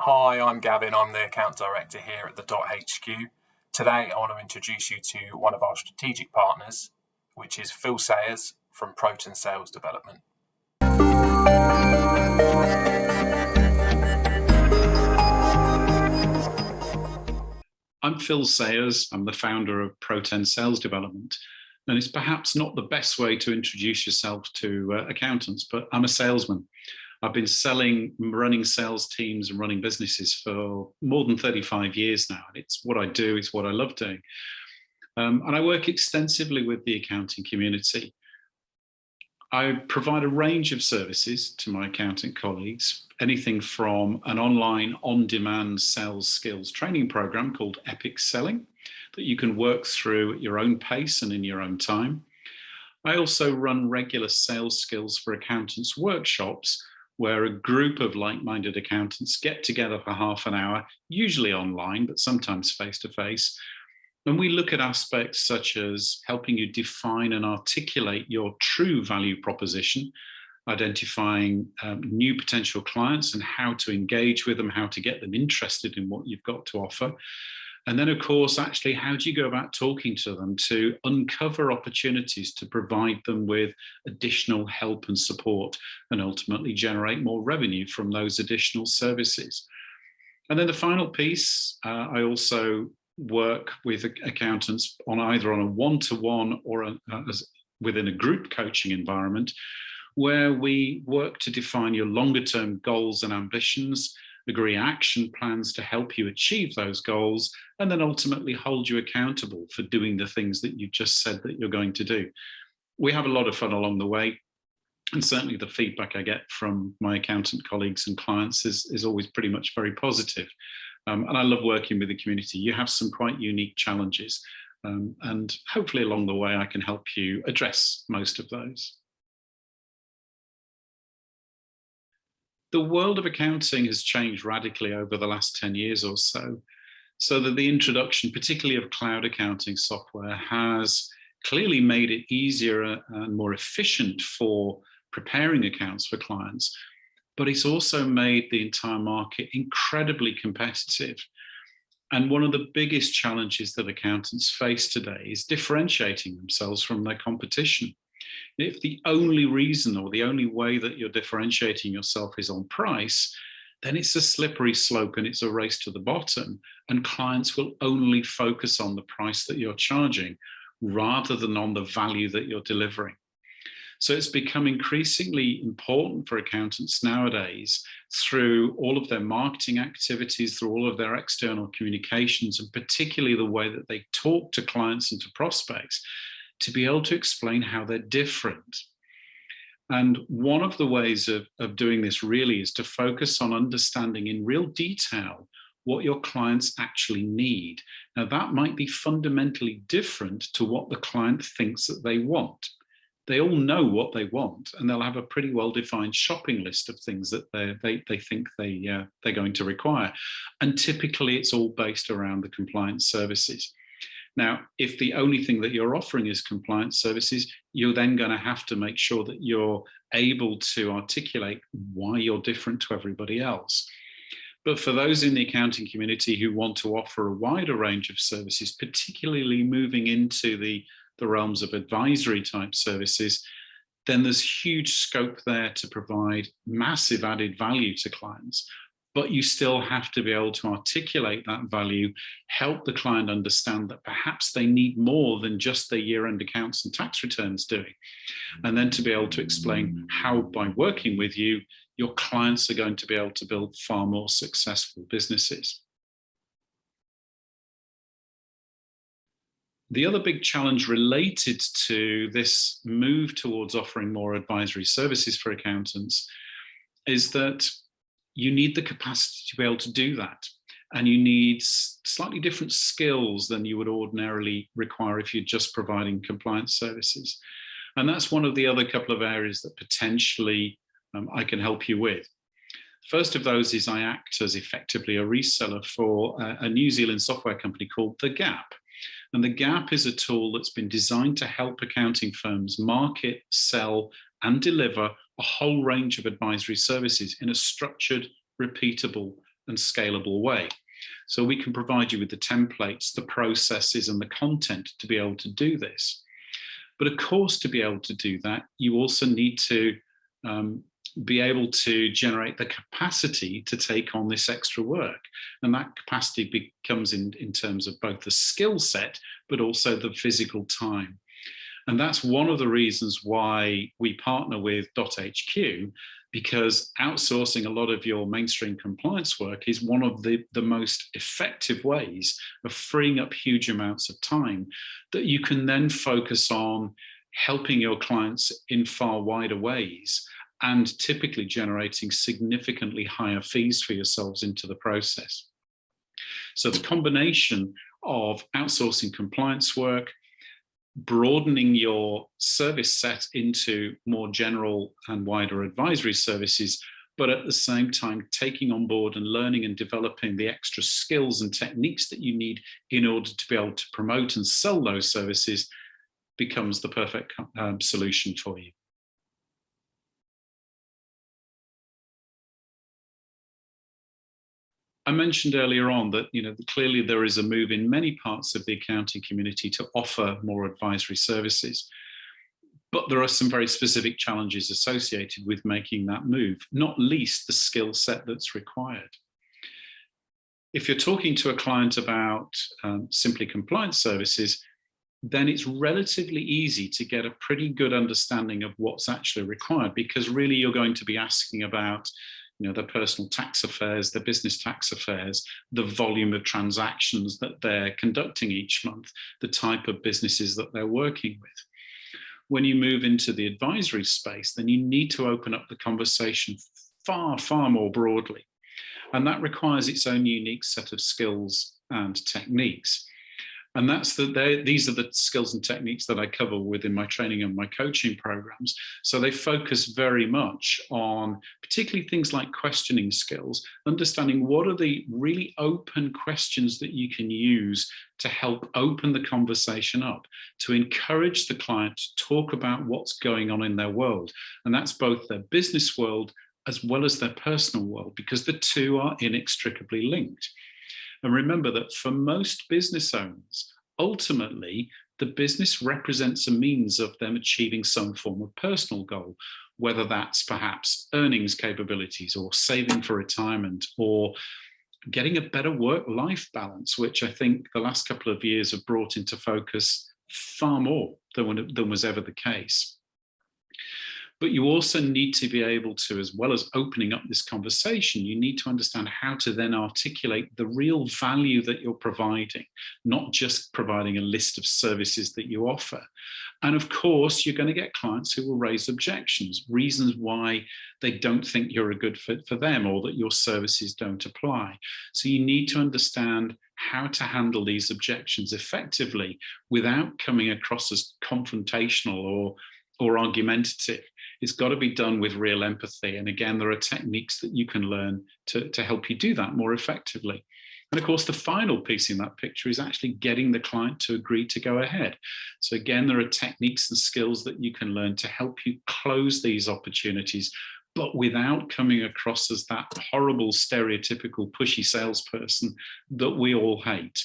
Hi, I'm Gavin. I'm the account director here at the .HQ. Today, I want to introduce you to one of our strategic partners, which is Phil Sayers from Proten Sales Development. I'm Phil Sayers. I'm the founder of Proten Sales Development. And it's perhaps not the best way to introduce yourself to accountants, but I'm a salesman. I've been running sales teams and running businesses for more than 35 years now. It's what I do, it's what I love doing. And I work extensively with the accounting community. I provide a range of services to my accountant colleagues, anything from an online on-demand sales skills training program called Epic Selling that you can work through at your own pace and in your own time. I also run regular sales skills for accountants workshops where a group of like-minded accountants get together for half an hour, usually online, but sometimes face-to-face. And we look at aspects such as helping you define and articulate your true value proposition, identifying new potential clients and how to engage with them, how to get them interested in what you've got to offer. And then, of course, actually, how do you go about talking to them to uncover opportunities to provide them with additional help and support and ultimately generate more revenue from those additional services? And then the final piece, I also work with accountants on either on a one-to-one or within a group coaching environment where we work to define your longer-term goals and ambitions, agree action plans to help you achieve those goals, and then ultimately hold you accountable for doing the things that you just said that you're going to do. We have a lot of fun along the way, and certainly the feedback I get from my accountant colleagues and clients is always pretty much very positive. And I love working with the community. You have some quite unique challenges, and hopefully along the way I can help you address most of those. The world of accounting has changed radically over the last 10 years or so that the introduction, particularly of cloud accounting software, has clearly made it easier and more efficient for preparing accounts for clients, but it's also made the entire market incredibly competitive. And one of the biggest challenges that accountants face today is differentiating themselves from their competition. If the only reason or the only way that you're differentiating yourself is on price, then it's a slippery slope and it's a race to the bottom, and clients will only focus on the price that you're charging rather than on the value that you're delivering. So it's become increasingly important for accountants nowadays, through all of their marketing activities, through all of their external communications, and particularly the way that they talk to clients and to prospects, to be able to explain how they're different. And one of the ways of doing this really is to focus on understanding in real detail what your clients actually need. Now, that might be fundamentally different to what the client thinks that they want. They all know what they want, and they'll have a pretty well-defined shopping list of things that they think they're going to require. And typically, it's all based around the compliance services. Now, if the only thing that you're offering is compliance services, you're then going to have to make sure that you're able to articulate why you're different to everybody else. But for those in the accounting community who want to offer a wider range of services, particularly moving into the realms of advisory type services, then there's huge scope there to provide massive added value to clients. But you still have to be able to articulate that value, help the client understand that perhaps they need more than just their year-end accounts and tax returns doing. And then to be able to explain how, by working with you, your clients are going to be able to build far more successful businesses. The other big challenge related to this move towards offering more advisory services for accountants is that you need the capacity to be able to do that. And you need slightly different skills than you would ordinarily require if you're just providing compliance services. And that's one of the other couple of areas that potentially I can help you with. First of those is I act as effectively a reseller for a New Zealand software company called The Gap. And The Gap is a tool that's been designed to help accounting firms market, sell, and deliver a whole range of advisory services in a structured, repeatable, and scalable way. So we can provide you with the templates, the processes, and the content to be able to do this. But of course, to be able to do that, you also need to be able to generate the capacity to take on this extra work. And that capacity becomes in terms of both the skill set, but also the physical time. And that's one of the reasons why we partner with .hq, because outsourcing a lot of your mainstream compliance work is one of the most effective ways of freeing up huge amounts of time that you can then focus on helping your clients in far wider ways and typically generating significantly higher fees for yourselves into the process. So the combination of outsourcing compliance work, broadening your service set into more general and wider advisory services, but at the same time taking on board and learning and developing the extra skills and techniques that you need in order to be able to promote and sell those services becomes the perfect solution for you. I mentioned earlier on that clearly there is a move in many parts of the accounting community to offer more advisory services, but there are some very specific challenges associated with making that move, not least the skill set that's required. If you're talking to a client about simply compliance services, then it's relatively easy to get a pretty good understanding of what's actually required, because really you're going to be asking about their personal tax affairs, their business tax affairs, the volume of transactions that they're conducting each month, the type of businesses that they're working with. When you move into the advisory space, then you need to open up the conversation far, far more broadly. And that requires its own unique set of skills and techniques. And these are the skills and techniques that I cover within my training and my coaching programs. So they focus very much on particularly things like questioning skills, understanding what are the really open questions that you can use to help open the conversation up, to encourage the client to talk about what's going on in their world. And that's both their business world as well as their personal world, because the two are inextricably linked. And remember that for most business owners, ultimately, the business represents a means of them achieving some form of personal goal, whether that's perhaps earnings capabilities or saving for retirement or getting a better work-life balance, which I think the last couple of years have brought into focus far more than was ever the case. But you also need to be able to, as well as opening up this conversation, you need to understand how to then articulate the real value that you're providing, not just providing a list of services that you offer. And of course, you're going to get clients who will raise objections, reasons why they don't think you're a good fit for them or that your services don't apply. So you need to understand how to handle these objections effectively without coming across as confrontational or argumentative. It's got to be done with real empathy. And again, there are techniques that you can learn to help you do that more effectively. And of course, the final piece in that picture is actually getting the client to agree to go ahead. So again, there are techniques and skills that you can learn to help you close these opportunities, but without coming across as that horrible, stereotypical, pushy salesperson that we all hate.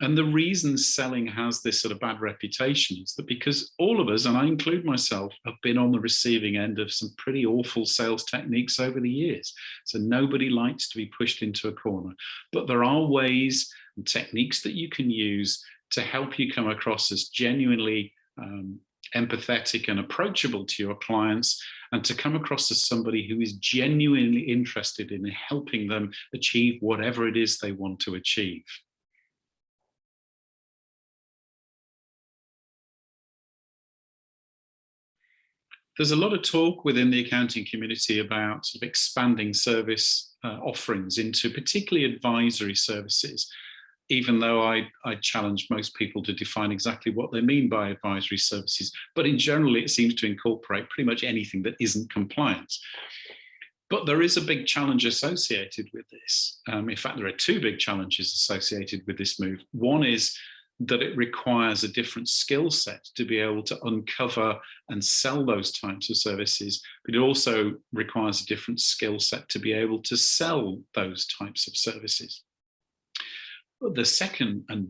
And the reason selling has this sort of bad reputation is that because all of us, and I include myself, have been on the receiving end of some pretty awful sales techniques over the years. So nobody likes to be pushed into a corner. But there are ways and techniques that you can use to help you come across as genuinely empathetic and approachable to your clients, and to come across as somebody who is genuinely interested in helping them achieve whatever it is they want to achieve. There's a lot of talk within the accounting community about sort of expanding service offerings into particularly advisory services, even though I challenge most people to define exactly what they mean by advisory services. But in general, it seems to incorporate pretty much anything that isn't compliance. But there is a big challenge associated with this. In fact, there are two big challenges associated with this move. One is that it requires a different skill set to be able to uncover and sell those types of services, but it also requires a different skill set to be able to sell those types of services. But the second and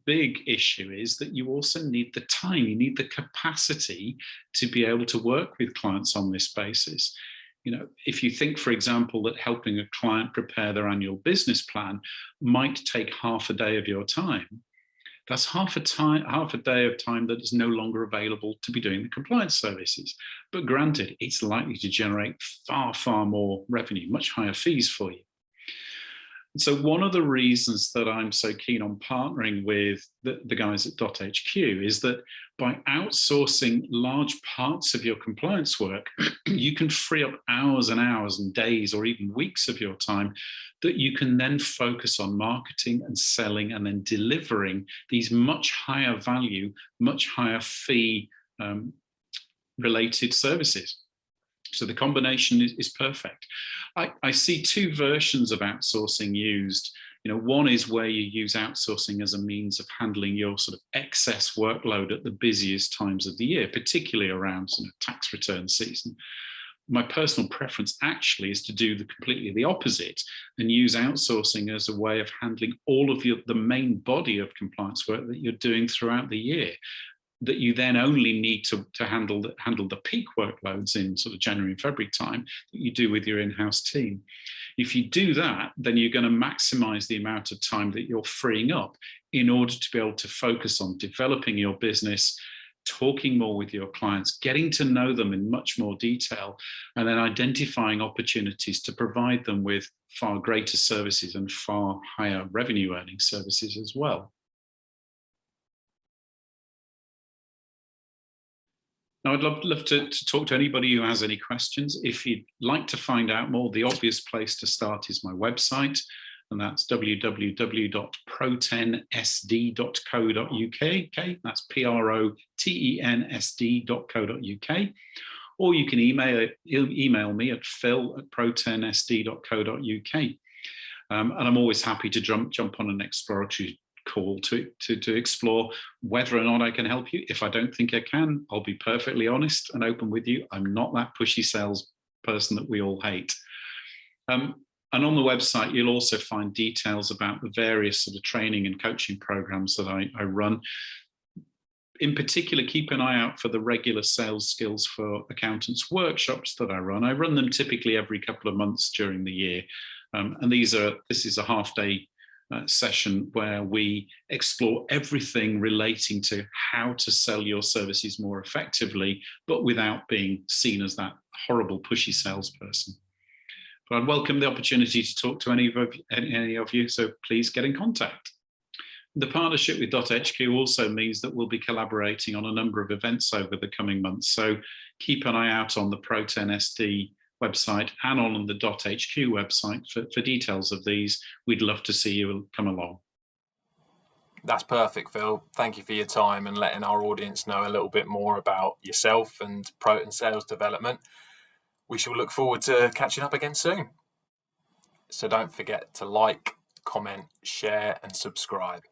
big issue is that you also need the time, you need the capacity to be able to work with clients on this basis. If you think, for example, that helping a client prepare their annual business plan might take half a day of your time, that's half a day of time that is no longer available to be doing the compliance services. But granted, it's likely to generate far, far more revenue, much higher fees for you. So one of the reasons that I'm so keen on partnering with the guys at .hq is that by outsourcing large parts of your compliance work, you can free up hours and hours and days or even weeks of your time that you can then focus on marketing and selling and then delivering these much higher value, much higher fee related services. So the combination is perfect. I see two versions of outsourcing used. One is where you use outsourcing as a means of handling your sort of excess workload at the busiest times of the year, particularly around tax return season. My personal preference actually is to do completely the opposite and use outsourcing as a way of handling all of the main body of compliance work that you're doing throughout the year, that you then only need to handle the peak workloads in sort of January and February time that you do with your in-house team. If you do that, then you're going to maximize the amount of time that you're freeing up in order to be able to focus on developing your business, talking more with your clients, getting to know them in much more detail, and then identifying opportunities to provide them with far greater services and far higher revenue earning services as well. Now, I'd love to talk to anybody who has any questions. If you'd like to find out more, the obvious place to start is my website, and that's www.protensd.co.uk. Okay, that's protensd.co.uk. Or you can email me at phil@protensd.co.uk. And I'm always happy to jump on an exploratory call to explore whether or not I can help you. If I don't think I can, I'll be perfectly honest and open with you. I'm not that pushy sales person that we all hate. And on the website, you'll also find details about the various sort of training and coaching programs that I run. In particular, keep an eye out for the regular sales skills for accountants workshops that I run. I run them typically every couple of months during the year. And this is a half-day session where we explore everything relating to how to sell your services more effectively, but without being seen as that horrible pushy salesperson. But I'd welcome the opportunity to talk to any of you, so please get in contact. The partnership with .hq also means that we'll be collaborating on a number of events over the coming months, so keep an eye out on the Proten SD website and on the .hq website for details of these. We'd love to see you come along. That's perfect, Phil. Thank you for your time and letting our audience know a little bit more about yourself and Proten Sales Development. We shall look forward to catching up again soon. So don't forget to like, comment, share and subscribe.